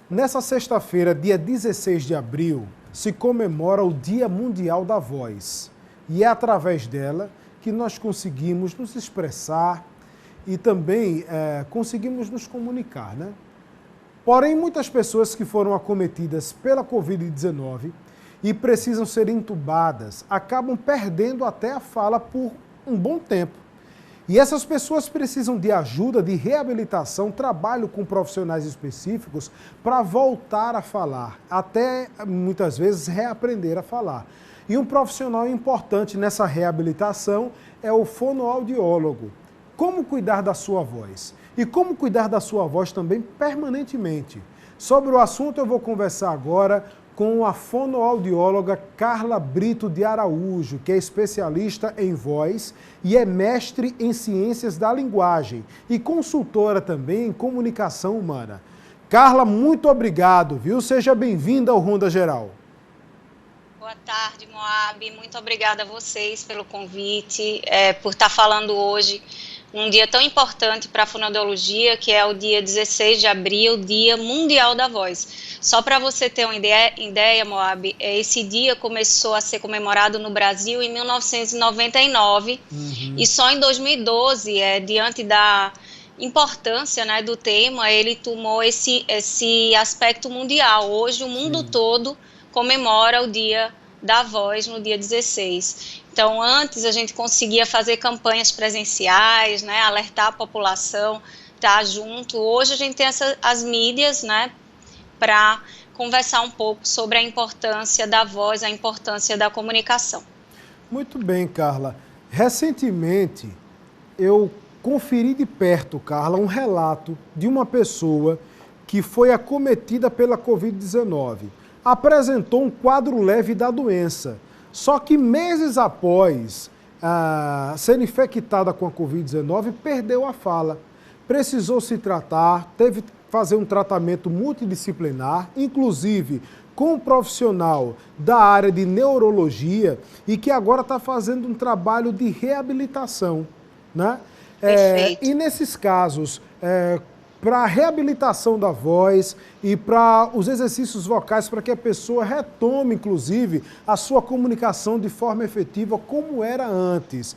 Nessa sexta-feira, dia 16 de abril, se comemora o Dia Mundial da Voz. E é através dela que nós conseguimos nos expressar e também conseguimos nos comunicar, né? Porém, muitas pessoas que foram acometidas pela Covid-19 e precisam ser entubadas acabam perdendo até a fala por um bom tempo. E essas pessoas precisam de ajuda, de reabilitação, trabalho com profissionais específicos para voltar a falar, até muitas vezes reaprender a falar. E um profissional importante nessa reabilitação é o fonoaudiólogo. Como cuidar da sua voz? E como cuidar da sua voz também permanentemente? Sobre o assunto eu vou conversar agora com a fonoaudióloga Carla Brito de Araújo, que é especialista em voz e é mestre em ciências da linguagem e consultora também em comunicação humana. Carla, muito obrigado, viu? Seja bem-vinda ao Ronda Geral. Boa tarde, Moab. Muito obrigada a vocês pelo convite, por estar falando hoje num dia tão importante para a fonoaudiologia, que é o dia 16 de abril, Dia Mundial da Voz. Só para você ter uma ideia, Moab, esse dia começou a ser comemorado no Brasil em 1999 e só em 2012, diante da importância, né, do tema, ele tomou esse aspecto mundial. Hoje o mundo todo comemora o Dia da Voz no dia 16. Então, antes a gente conseguia fazer campanhas presenciais, né, alertar a população, estar junto. Hoje a gente tem as mídias, né, para conversar um pouco sobre a importância da voz, a importância da comunicação. Muito bem, Carla. Recentemente, eu conferi de perto, Carla, um relato de uma pessoa que foi acometida pela Covid-19. Apresentou um quadro leve da doença. Só que meses após ser infectada com a Covid-19, perdeu a fala. Precisou se tratar, teve que fazer um tratamento multidisciplinar, inclusive com um profissional da área de neurologia e que agora está fazendo um trabalho de reabilitação, né? E nesses casos, para a reabilitação da voz e para os exercícios vocais, para que a pessoa retome, inclusive, a sua comunicação de forma efetiva como era antes.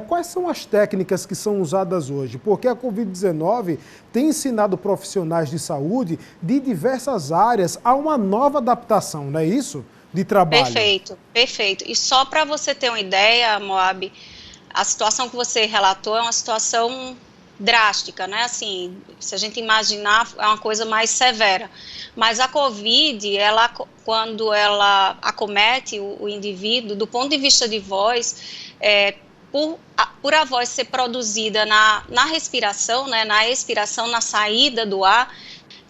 Quais são as técnicas que são usadas hoje? Porque a Covid-19 tem ensinado profissionais de saúde de diversas áreas a uma nova adaptação, não é isso? De trabalho. Perfeito, perfeito. E só para você ter uma ideia, Moab, a situação que você relatou é uma situação drástica, né? Assim, se a gente imaginar, é uma coisa mais severa. Mas a Covid, quando ela acomete o indivíduo, do ponto de vista de voz, por a voz ser produzida na respiração, né? Na expiração, na saída do ar,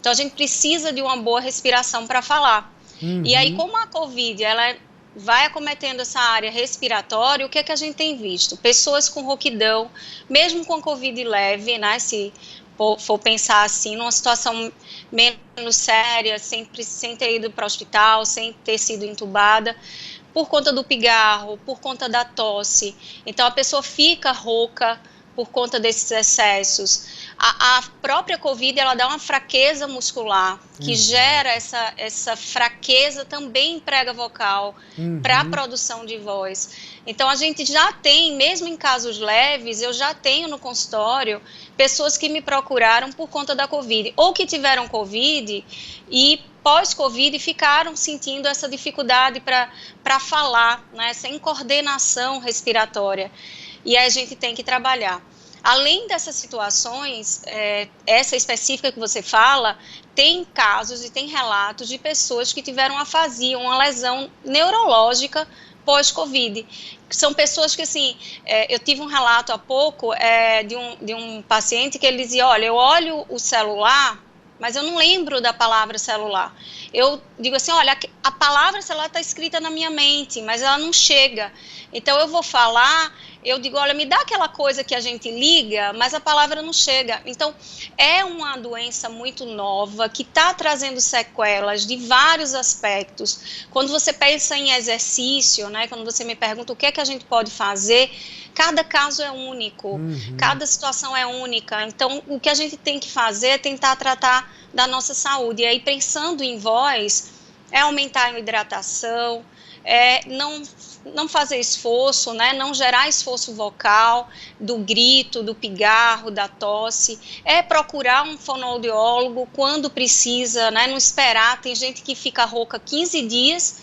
então a gente precisa de uma boa respiração para falar. E aí, como a Covid, ela vai acometendo essa área respiratória, o que é que a gente tem visto? Pessoas com rouquidão, mesmo com Covid leve, né, se for pensar assim, numa situação menos séria, sem ter ido para o hospital, sem ter sido entubada, por conta do pigarro, por conta da tosse. Então a pessoa fica rouca por conta desses excessos. A própria Covid, ela dá uma fraqueza muscular, que gera essa fraqueza também em prega vocal, para a produção de voz. Então, a gente já tem, mesmo em casos leves, eu já tenho no consultório pessoas que me procuraram por conta da Covid, ou que tiveram Covid e pós-Covid ficaram sentindo essa dificuldade para falar, né, sem coordenação respiratória. E aí a gente tem que trabalhar. Além dessas situações, essa específica que você fala, tem casos e tem relatos de pessoas que tiveram afasia, uma lesão neurológica pós-Covid. São pessoas que, assim, eu tive um relato há pouco de um paciente que ele dizia, olha, eu olho o celular, mas eu não lembro da palavra celular. Eu digo assim, olha, a palavra celular está escrita na minha mente, mas ela não chega. Então eu vou falar, eu digo, olha, me dá aquela coisa que a gente liga, mas a palavra não chega. Então, é uma doença muito nova, que está trazendo sequelas de vários aspectos. Quando você pensa em exercício, né, quando você me pergunta o que é que a gente pode fazer, cada caso é único, cada situação é única. Então, o que a gente tem que fazer é tentar tratar da nossa saúde. E aí, pensando em voz, é aumentar a hidratação, não fazer esforço, né, não gerar esforço vocal, do grito, do pigarro, da tosse, procurar um fonoaudiólogo quando precisa, né, não esperar. Tem gente que fica rouca 15 dias,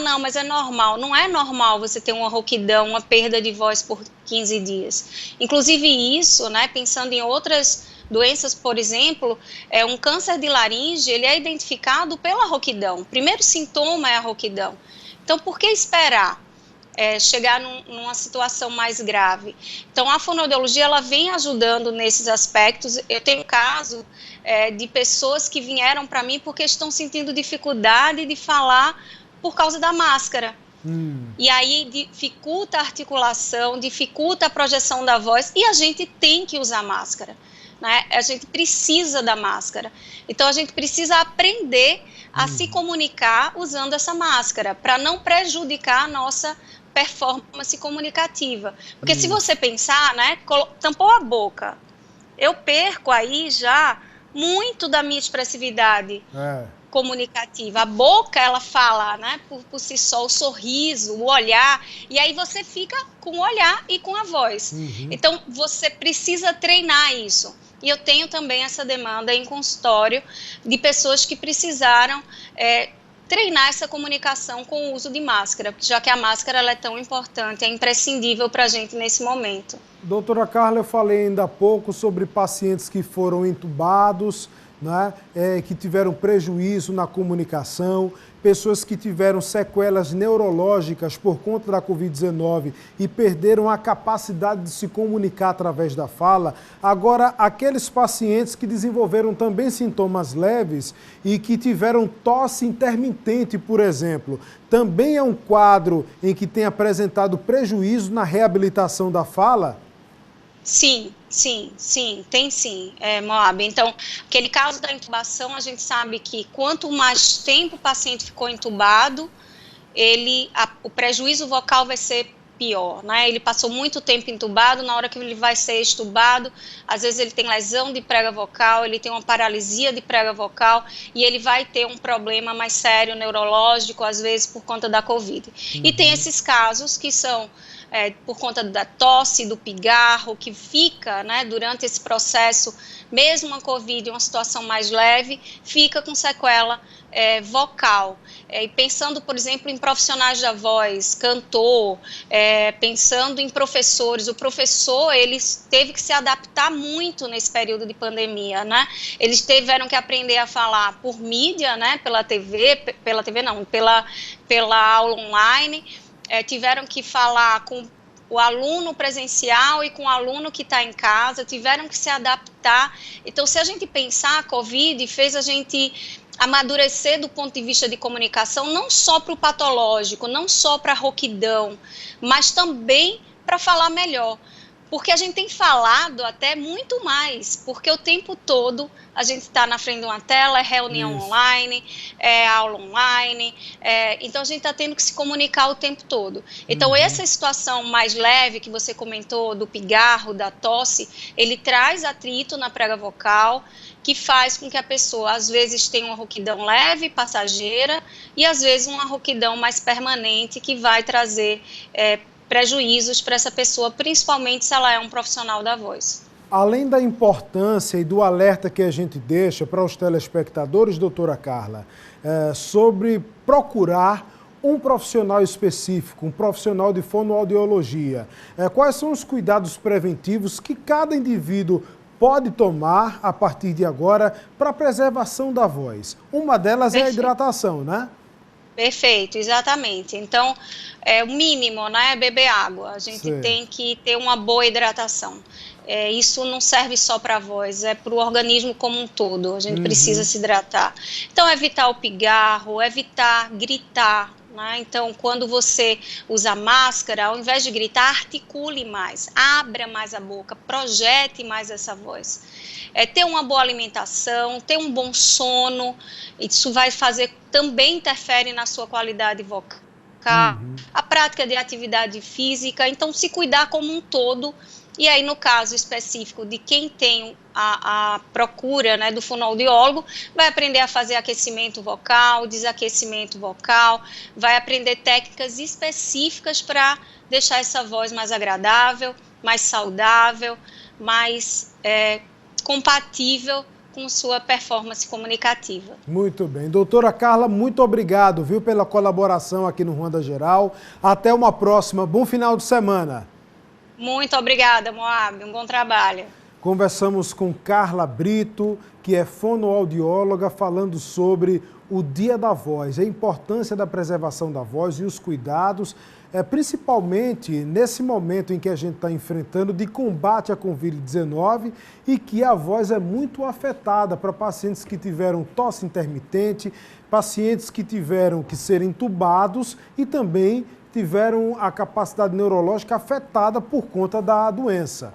não, mas é normal. Não é normal você ter uma rouquidão, uma perda de voz por 15 dias. Inclusive isso, né, pensando em outras doenças, por exemplo, um câncer de laringe, ele é identificado pela rouquidão. O primeiro sintoma é a rouquidão. Então, por que esperar chegar numa situação mais grave? Então, a fonoaudiologia, ela vem ajudando nesses aspectos. Eu tenho caso de pessoas que vieram para mim porque estão sentindo dificuldade de falar por causa da máscara. E aí dificulta a articulação, dificulta a projeção da voz, e a gente tem que usar máscara, né? A gente precisa da máscara. Então, a gente precisa aprender a se comunicar usando essa máscara, para não prejudicar a nossa performance comunicativa. Porque se você pensar, né, tampou a boca, eu perco aí já muito da minha expressividade comunicativa. A boca, ela fala, né, por si só, o sorriso, o olhar, e aí você fica com o olhar e com a voz. Então, você precisa treinar isso. E eu tenho também essa demanda em consultório de pessoas que precisaram treinar essa comunicação com o uso de máscara, já que a máscara, ela é tão importante, é imprescindível para a gente nesse momento. Doutora Carla, eu falei ainda há pouco sobre pacientes que foram entubados, né, que tiveram prejuízo na comunicação, pessoas que tiveram sequelas neurológicas por conta da Covid-19 e perderam a capacidade de se comunicar através da fala. Agora, aqueles pacientes que desenvolveram também sintomas leves e que tiveram tosse intermitente, por exemplo, também é um quadro em que tem apresentado prejuízo na reabilitação da fala? Sim, tem sim, Moab. Então, aquele caso da intubação, a gente sabe que quanto mais tempo o paciente ficou intubado, o prejuízo vocal vai ser pior, né? Ele passou muito tempo intubado, na hora que ele vai ser extubado, às vezes ele tem lesão de prega vocal, ele tem uma paralisia de prega vocal e ele vai ter um problema mais sério neurológico, às vezes por conta da Covid. E tem esses casos que são por conta da tosse, do pigarro, que fica, né, durante esse processo, mesmo a Covid, uma situação mais leve, fica com sequela vocal. E pensando, por exemplo, em profissionais da voz, cantor, pensando em professores, o professor, ele teve que se adaptar muito nesse período de pandemia, né? Eles tiveram que aprender a falar por mídia, né, pela aula online, tiveram que falar com o aluno presencial e com o aluno que está em casa, tiveram que se adaptar. Então, se a gente pensar, a Covid fez a gente amadurecer do ponto de vista de comunicação, não só para o patológico, não só para a rouquidão, mas também para falar melhor. Porque a gente tem falado até muito mais, porque o tempo todo a gente está na frente de uma tela, é reunião online, é aula online, então a gente está tendo que se comunicar o tempo todo. Então essa situação mais leve que você comentou, do pigarro, da tosse, ele traz atrito na prega vocal, que faz com que a pessoa às vezes tenha uma rouquidão leve, passageira, e às vezes uma rouquidão mais permanente, que vai trazer prejuízos para essa pessoa, principalmente se ela é um profissional da voz. Além da importância e do alerta que a gente deixa para os telespectadores, doutora Carla, sobre procurar um profissional específico, um profissional de fonoaudiologia, quais são os cuidados preventivos que cada indivíduo pode tomar a partir de agora para a preservação da voz? Uma delas é a hidratação, né? Perfeito, exatamente. Então, o mínimo, né, é beber água. A gente tem que ter uma boa hidratação. Isso não serve só para a voz, é para o organismo como um todo. A gente precisa se hidratar. Então, evitar o pigarro, evitar gritar, né? Então, quando você usa máscara, ao invés de gritar, articule mais, abra mais a boca, projete mais essa voz. Ter uma boa alimentação, ter um bom sono, isso vai fazer, também interfere na sua qualidade vocal. A prática de atividade física, então se cuidar como um todo. E aí, no caso específico de quem tem a procura, né, do fonoaudiólogo, vai aprender a fazer aquecimento vocal, desaquecimento vocal, vai aprender técnicas específicas para deixar essa voz mais agradável, mais saudável, mais compatível com sua performance comunicativa. Muito bem. Doutora Carla, muito obrigado, viu, pela colaboração aqui no Ronda Geral. Até uma próxima. Bom final de semana. Muito obrigada, Moab. Um bom trabalho. Conversamos com Carla Brito, que é fonoaudióloga, falando sobre o Dia da Voz, a importância da preservação da voz e os cuidados, principalmente nesse momento em que a gente está enfrentando de combate à Covid-19 e que a voz é muito afetada para pacientes que tiveram tosse intermitente, pacientes que tiveram que ser entubados e também tiveram a capacidade neurológica afetada por conta da doença.